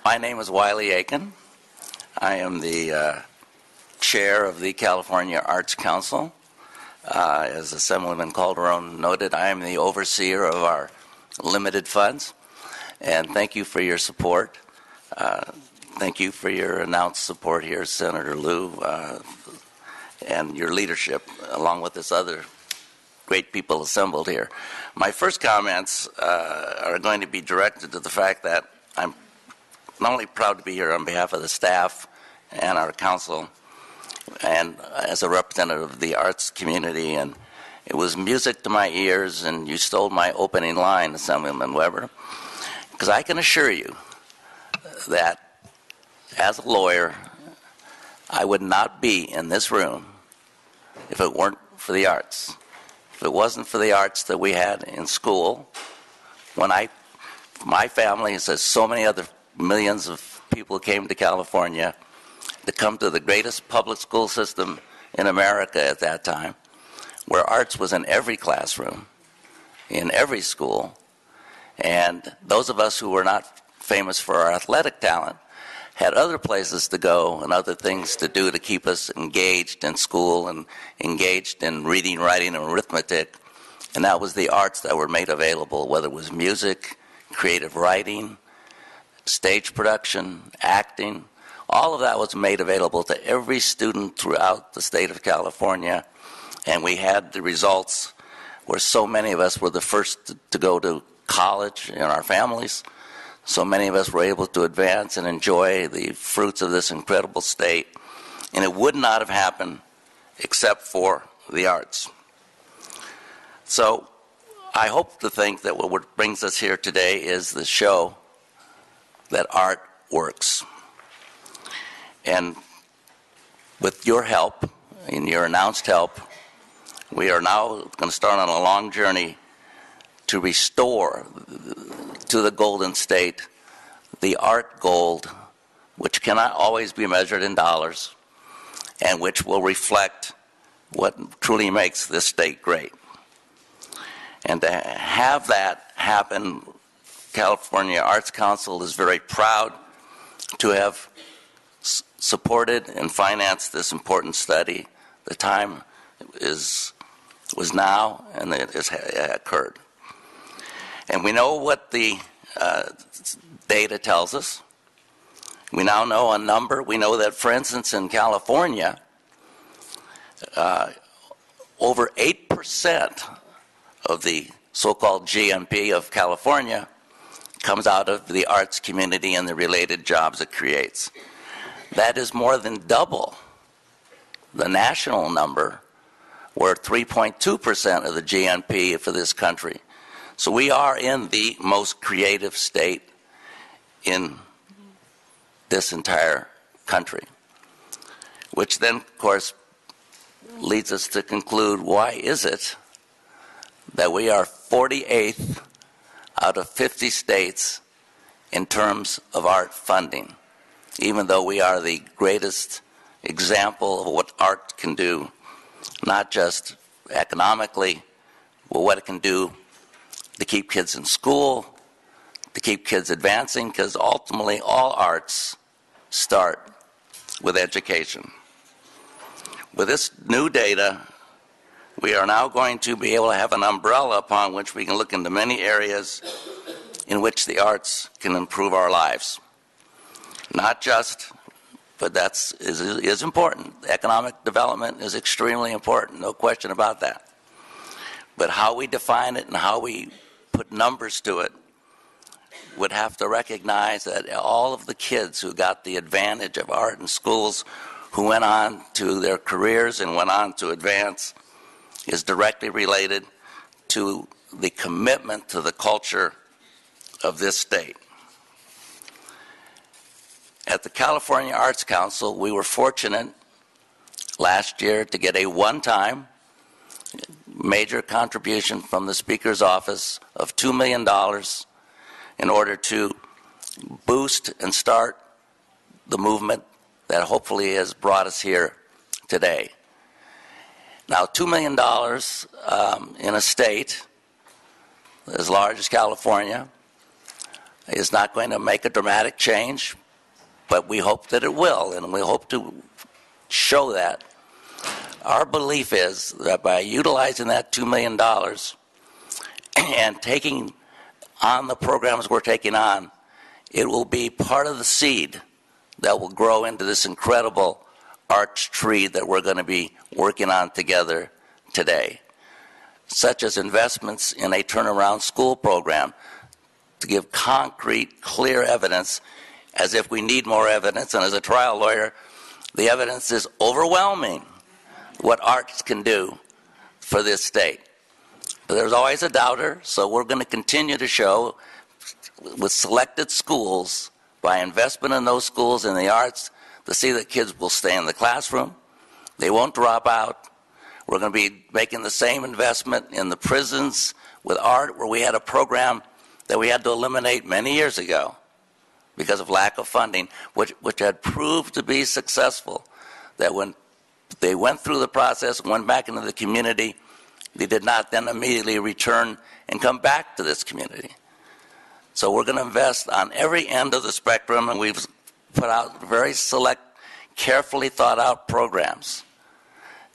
My name is Wylie Aitken. I am the chair of the California Arts Council. As Assemblyman Calderon noted, I am the overseer of our limited funds. And thank you for your support. Thank you for your announced support here, Senator Lieu, and your leadership, along with this other great people assembled here. My first comments are going to be directed to the fact that I'm not only proud to be here on behalf of the staff and our council and as a representative of the arts community, and it was music to my ears, and you stole my opening line, Assemblyman Weber, because I can assure you that as a lawyer, I would not be in this room if it weren't for the arts. If it wasn't for the arts that we had in school, when my family, as so many other millions of people came to California to come to the greatest public school system in America at that time, where arts was in every classroom, in every school, and those of us who were not famous for our athletic talent had other places to go and other things to do to keep us engaged in school and engaged in reading, writing, and arithmetic. And that was the arts that were made available, whether it was music, creative writing, stage production, acting. All of that was made available to every student throughout the state of California. And we had the results where so many of us were the first to go to college in our families. So many of us were able to advance and enjoy the fruits of this incredible state. And it would not have happened except for the arts. So I hope to think that what brings us here today is the show that art works. And with your help, and your announced help, we are now going to start on a long journey to restore to the Golden State the art gold, which cannot always be measured in dollars, and which will reflect what truly makes this state great. And to have that happen, California Arts Council is very proud to have supported and financed this important study. The time was now, and it has occurred. And we know what the data tells us. We now know a number. We know that, for instance, in California, over 8% of the so-called GNP of California comes out of the arts community and the related jobs it creates. That is more than double the national number, where 3.2% of the GNP for this country. So we are in the most creative state in this entire country, which then, of course, leads us to conclude, why is it that we are 48th out of 50 states in terms of art funding, even though we are the greatest example of what art can do, not just economically, but what it can do to keep kids in school, to keep kids advancing, because ultimately all arts start with education. With this new data, we are now going to be able to have an umbrella upon which we can look into many areas in which the arts can improve our lives. Not just, but that is important. Economic development is extremely important, no question about that. But how we define it and how we put numbers to it would have to recognize that all of the kids who got the advantage of art in schools, who went on to their careers and went on to advance, is directly related to the commitment to the culture of this state. At the California Arts Council, we were fortunate last year to get a one-time major contribution from the Speaker's office of $2 million in order to boost and start the movement that hopefully has brought us here today. Now, $2 million in a state as large as California is not going to make a dramatic change, but we hope that it will, and we hope to show that. Our belief is that by utilizing that $2 million and taking on the programs we're taking on, it will be part of the seed that will grow into this incredible arch tree that we're going to be working on together today, such as investments in a turnaround school program to give concrete, clear evidence, as if we need more evidence. And as a trial lawyer, the evidence is overwhelming what arts can do for this state. But there's always a doubter, so we're going to continue to show with selected schools, by investment in those schools in the arts, to see that kids will stay in the classroom, they won't drop out. We're going to be making the same investment in the prisons with art, where we had a program that we had to eliminate many years ago because of lack of funding, which had proved to be successful, that when they went through the process, went back into the community, they did not then immediately return and come back to this community. So we're going to invest on every end of the spectrum, and we've put out very select, carefully thought out programs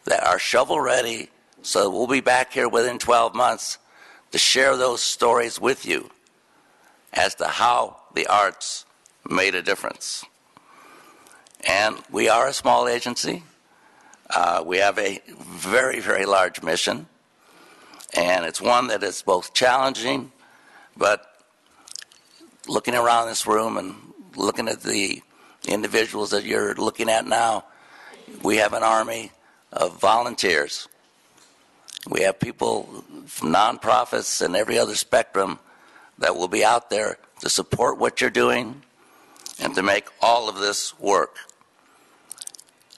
that are shovel ready, so we'll be back here within 12 months to share those stories with you as to how the arts made a difference. And we are a small agency. We have a very, very large mission, and it's one that is both challenging, but looking around this room and looking at the individuals that you're looking at now, we have an army of volunteers. We have people, nonprofits, and every other spectrum that will be out there to support what you're doing and to make all of this work.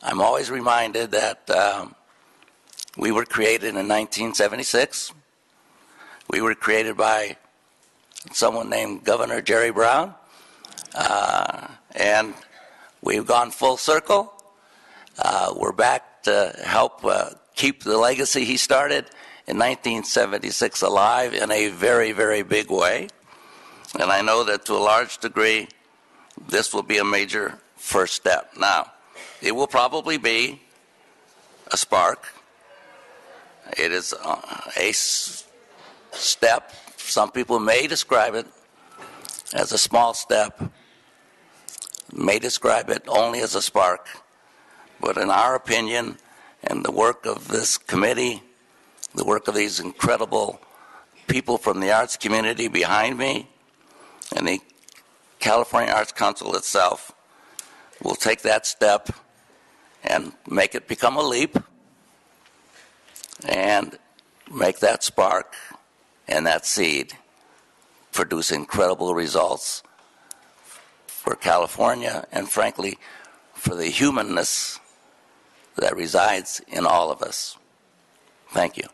I'm always reminded that we were created in 1976. We were created by someone named Governor Jerry Brown, and we've gone full circle. We're back to help keep the legacy he started in 1976 alive in a very, very big way. And I know that to a large degree, this will be a major first step. Now, it will probably be a spark. It is a step. Some people may describe it as a small step, may describe it only as a spark. But in our opinion, and the work of this committee, the work of these incredible people from the arts community behind me, and the California Arts Council itself, will take that step and make it become a leap and make that spark and that seed produce incredible results for California and, frankly, for the humanness that resides in all of us. Thank you.